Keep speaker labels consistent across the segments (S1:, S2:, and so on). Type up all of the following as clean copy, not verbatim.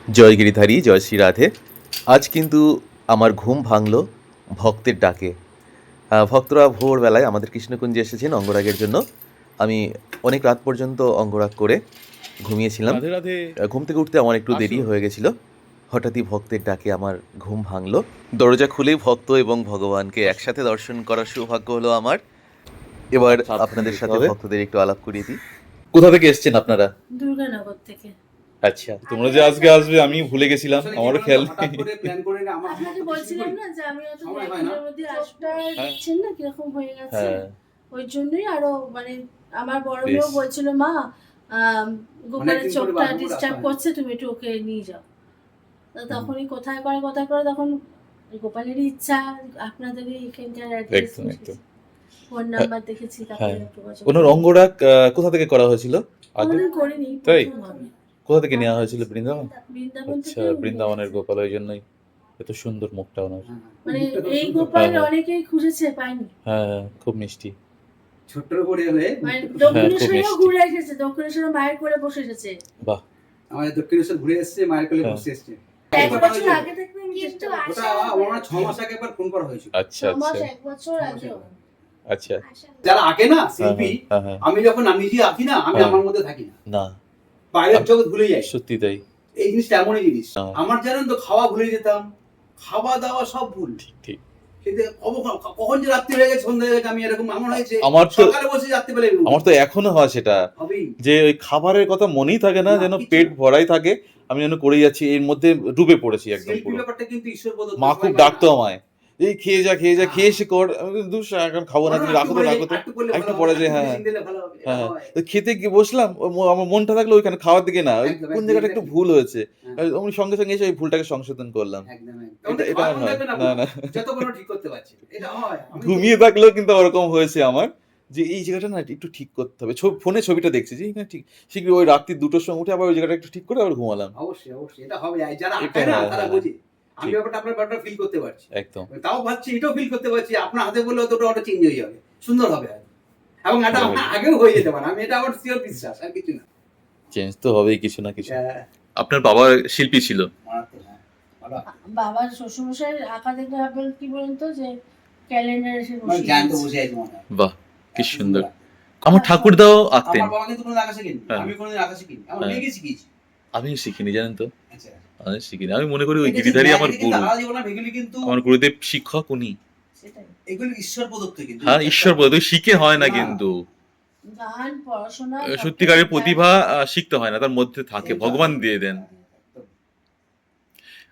S1: জয় গিরিধারী, জয় শ্রী রাধে। আজ কিন্তু আমার ঘুম ভাঙল ভক্তের ডাকে। ভক্তরা ভোরবেলায় আমাদের কৃষ্ণকুঞ্জে এসেছেন অঙ্গরাগের জন্য। আমি অনেক রাত পর্যন্ত অঙ্গরাগ করে ঘুমিয়েছিলাম।
S2: রাধে রাধে।
S1: ঘুম থেকে উঠতে আমার একটু দেরি
S2: আসুন।
S1: হয়ে গেছিল। হঠাৎই ভক্তের ডাকে আমার ঘুম ভাঙল। দরজা খুলেই ভক্ত এবং ভগবানকে
S2: আসুন।
S1: একসাথে দর্শন করার সৌভাগ্য হলো আমার। এবার
S2: আচ্ছা, সাবধানে
S1: আপনাদের
S2: যেতে
S1: সাথে
S2: হবে।
S1: ভক্তদের একটু আলাপ করিয়ে দিই। কোথা থেকে এসেছেন আপনারা?
S3: দুর্গানগর থেকে।
S1: আচ্ছা।
S2: তোমরা যে আজকে আসবে আমি ভুলে গেছিলাম, আমারও খেয়াল নেই।
S3: আপনাকে বলছিলাম না যে আমি হয়তো
S4: সময় হয় না।
S3: একদিনের মধ্যে আসবো,
S2: হ্যাঁ।
S3: দেখছেন না কিরকম হয়ে গেছে।
S1: হ্যাঁ,
S3: ওই জন্যই আরো মানে আমার বড়
S1: বেশ।
S3: মেয়েও বলছিল, মা গোপালের
S4: অনেকদিন পরে
S3: চোখটা
S4: বাবুর
S3: ডিস্টার্ব
S4: আসা
S3: করছে, তুমি একটু ওকে নিয়ে যাও। তো তখনই কোথায় করে তখন গোপালেরই ইচ্ছা, আপনাদেরই এখানকার অ্যাড্রেস
S2: একদম একদম।
S3: ফোন নাম্বার দেখেছি,
S1: হ্যাঁ।
S3: তারপরে যোগাযোগ
S1: ওনার অঙ্গরাগ কোথা থেকে করা হয়েছিল আগে?
S3: কোনোদিন করিনি,
S2: তাই?
S3: প্রথম হবে।
S1: কোথা থেকে নেওয়া হয়েছিল? বৃন্দাবন?
S3: বৃন্দাবন
S1: আচ্ছা,
S3: থেকে
S1: বৃন্দাবনের গোপাল, ওই জন্যই এত সুন্দর মুখটা ওনার।
S3: মানে এই গোপাল
S1: হ্যাঁ।
S3: অনেকেই খুঁজেছে, পায়নি।
S1: হ্যাঁ, খুব মিষ্টি।
S4: ছোট্ট করে হলে
S3: মানে
S1: খুব
S3: দক্ষিণেশ্বরেও
S1: মিষ্টি।
S3: ঘুরে এসেছে, দক্ষিণেশ্বরে মায়ের কোলে বসে এসেছে।
S1: বাহ।
S4: আমাদের দক্ষিণেশ্বর ঘুরে এসেছে, মায়ের কোলে
S1: হ্যাঁ।
S4: বসে এসেছে।
S3: এক বছর আগে থেকে আমি চেষ্টা
S4: ওটা
S3: করছি।
S4: আমার 6 মাস আগে একবার ফোন করা হয়েছিল।
S1: আচ্ছা,
S3: 6 মাস
S1: আচ্ছা,
S3: 1 বছর আগে।
S1: আচ্ছা।
S4: যারা আগে না
S1: হ্যাঁ,
S4: শিল্পী,
S1: হ্যাঁ, হ্যাঁ।
S4: আমি যখন আমি নিজে আঁকি না, আমি
S1: হ্যাঁ।
S4: আমার মধ্যে থাকি না,
S1: না,
S4: বাইরের জগৎ ভুলে যাই।
S1: সত্যি তাই।
S4: এই জিনিসটা এমনই জিনিস।
S1: হ্যাঁ।
S4: আমার জানেন তো, খাওয়া ভুলে যেতাম, খাওয়া দাওয়া সব ভুল।
S1: ঠিক, ঠিক।
S4: কিন্তু কখন যে রাত্রি হয়ে গেছে, সন্ধ্যা হয়ে গেছে, আমি এরকম এমন হয়েছে
S1: আমার তো
S4: সকালে বসে রাত্রিবেলায়
S1: আমার তো এখনো হয় সেটা,
S4: হবেই।
S1: যে ওই খাবারের কথা মনেই থাকে না,
S4: না,
S1: যেন
S4: কিছু
S1: পেট
S4: না।
S1: ভরাই থাকে, আমি যেন করে যাচ্ছি, এর মধ্যে ডুবে পড়েছি একদম
S4: শিল্পী
S1: পুরো।
S4: ব্যাপারটা কিন্তু ঈশ্বর প্রদত্ত।
S1: মা
S4: সবাই
S1: খুব
S4: পায় না।
S1: ডাকতো আমায়, এই খেয়ে যা খেয়ে যা, খেয়ে এসে কর। আমি বলি, ধুস, এখন খাবো না,
S4: বলো
S1: তুমি
S4: না,
S1: রাখো তো, রাখো তো।
S4: একটু করলে
S1: একটু
S4: ভালো
S1: পরে
S4: হবে,
S1: যে,
S4: একটু
S1: হ্যাঁ,
S4: medicine দিলে ভালো হবে, এটা
S1: হ্যাঁ,
S4: হয়।
S1: তো খেতে গিয়ে বসলাম, আমার মনটা থাকলো ওইখানে খাওয়ার দিকে না, ওই
S4: একদম,
S1: কোন
S4: একদম,
S1: জায়গাটা একটু
S4: exactly।
S1: ভুল হয়েছে।
S4: হ্যাঁ।
S1: আমি সঙ্গে সঙ্গে এসে ওই ভুলটাকে সংশোধন করলাম।
S4: একদম, একদম।
S1: এটা এটা আর
S4: খাওয়ার
S1: হয়
S4: মধ্যে
S1: না,
S4: না,
S1: না।
S4: যত কোনো ঠিক করতে পারছি না। এটা হয়। আমি তো-
S1: ঘুমিয়ে থাকলেও কিন্তু ওরকম হয়েছে আমার, যে এই জায়গাটা না একটু ঠিক করতে হবে। ফোনে ছবিটা দেখছি যে এখানে ঠিক, শীঘ্রই ওই রাত্রি 2টোর সময় উঠে আবার ওই জায়গাটা একটু ঠিক করে আবার ঘুমালাম।
S4: অবশ্যই, অবশ্যই। এটা হবে। আর যারা
S1: এটা
S4: আটকায় না,
S1: হ্যাঁ,
S4: তারা
S1: হ্যাঁ,
S4: বোঝে। আমি
S1: ঠিক।
S4: ব্যাপারটা আপনার ব্যাপারটা ফিল করতে পারছি।
S1: একদম।
S4: তাও ভাবছি, এটাও ফিল করতে পারছি। আপনার হাতে বললে তো ওটা চেঞ্জ হয়ে যাবে। সুন্দর হবে হয়তো। এবং এটা
S1: হবে।
S4: আমার আগেও হয়ে যেতে পারে। আমি এটা আমার সিওর বিশ্বাস, আর কিছু না।
S1: চেঞ্জ তো হবেই কিছু না কিছু।
S4: হ্যাঁ,
S1: আপনার বাবা শিল্পী ছিল?
S4: মারাত্মক, হ্যাঁ। ভালো।
S3: বাবার শ্বশুরমশাই আঁকা দেখলে ভাববেন কি বলেন তো, যে ক্যালেন্ডার এসে
S4: মানে
S3: বসে
S4: জ্যান্ত
S3: আছে।
S4: বসে আছে মনে হয়।
S1: বাহ, কি
S4: এত
S1: সুন্দর। আমার ঠাকুরদাও আঁকতেন।
S4: আমার বাবা কিন্তু কোনোদিন আঁকা শিখিনি।
S1: হ্যাঁ।
S4: আমি কোনোদিন আঁকা শিখিনি। আমার
S1: হ্যাঁ।
S4: মেয়েকে শিখিয়েছি।
S1: আমি শিখিনি, জানেন তো।
S4: আচ্ছা।
S1: আমি শিখিনি। আমি মনে করি ওই
S4: দেখেছি,
S1: গিরিধারী আমার
S4: জ্ঞানীকে কিন্তু
S1: গুরু,
S4: আলাদা জীবন না, এগুলি কিন্তু
S1: আমার গুরুদেব শিক্ষক উনি।
S3: সেটাই।
S4: এগুলি ঈশ্বর প্রদত্ত কিন্তু।
S1: হ্যাঁ, ঈশ্বর প্রদত্ত, শিখে হয় না
S4: না।
S1: কিন্তু।
S3: গান, পড়াশোনা,
S1: সত্যিকারের প্রতিভা শিখতে হয় না, তার মধ্যে থাকে, ভগবান দিয়ে দেন।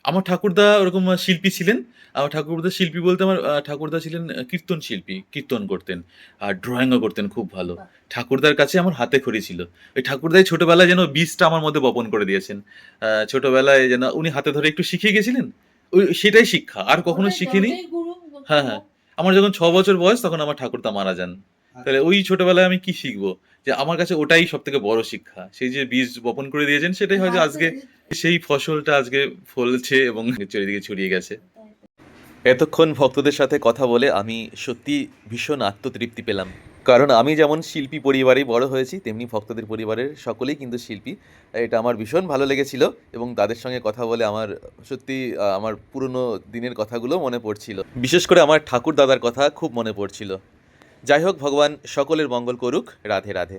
S1: আমার ঠাকুরদা ওরকম শিল্পী ছিলেন। আমার ঠাকুরদা শিল্পী বলতে, আমার ঠাকুরদা ছিলেন কীর্তন শিল্পী, কীর্তন করতেন আর ড্রয়িংও করতেন খুব ভালো। ঠাকুরদার কাছে আমার হাতে খড়ি ছিল। ওই ঠাকুরদাই ছোটবেলায় যেন বীজটা আমার মধ্যে বপন করে দিয়েছেন। ছোটবেলায় যেন উনি হাতে ধরে একটু শিখিয়ে গেছিলেন, ওই সেটাই শিক্ষা, আর কখনো শিখিনি। হ্যাঁ, হ্যাঁ। আমার যখন 6 বছর বয়স, তখন আমার ঠাকুরদা মারা যান। তাহলে ওই ছোটবেলায় আমি কি শিখবো? যে আমার কাছে ওটাই সব থেকে বড় শিক্ষা। সেই যে বীজ বপন করে দিয়েছেন, সেটাই হয়তো আজকে সেই ফসলটা আজকে ফলছে এবং চারিদিকে ছড়িয়ে গেছে। এতক্ষণ ভক্তদের সাথে কথা বলে আমি সত্যি ভীষণ আত্মতৃপ্তি পেলাম। কারণ আমি যেমন শিল্পী পরিবারে বড় হয়েছি, তেমনি ভক্তদের পরিবারের সকলেই কিন্তু শিল্পী। এটা আমার ভীষণ ভালো লেগেছিল এবং তাদের সঙ্গে কথা বলে আমার সত্যি আমার পুরনো দিনের কথাগুলো মনে পড়ছিল। বিশেষ করে আমার ঠাকুর দাদার কথা খুব মনে পড়ছিল। যাই হোক, ভগবান সকলের মঙ্গল করুক। রাধে রাধে।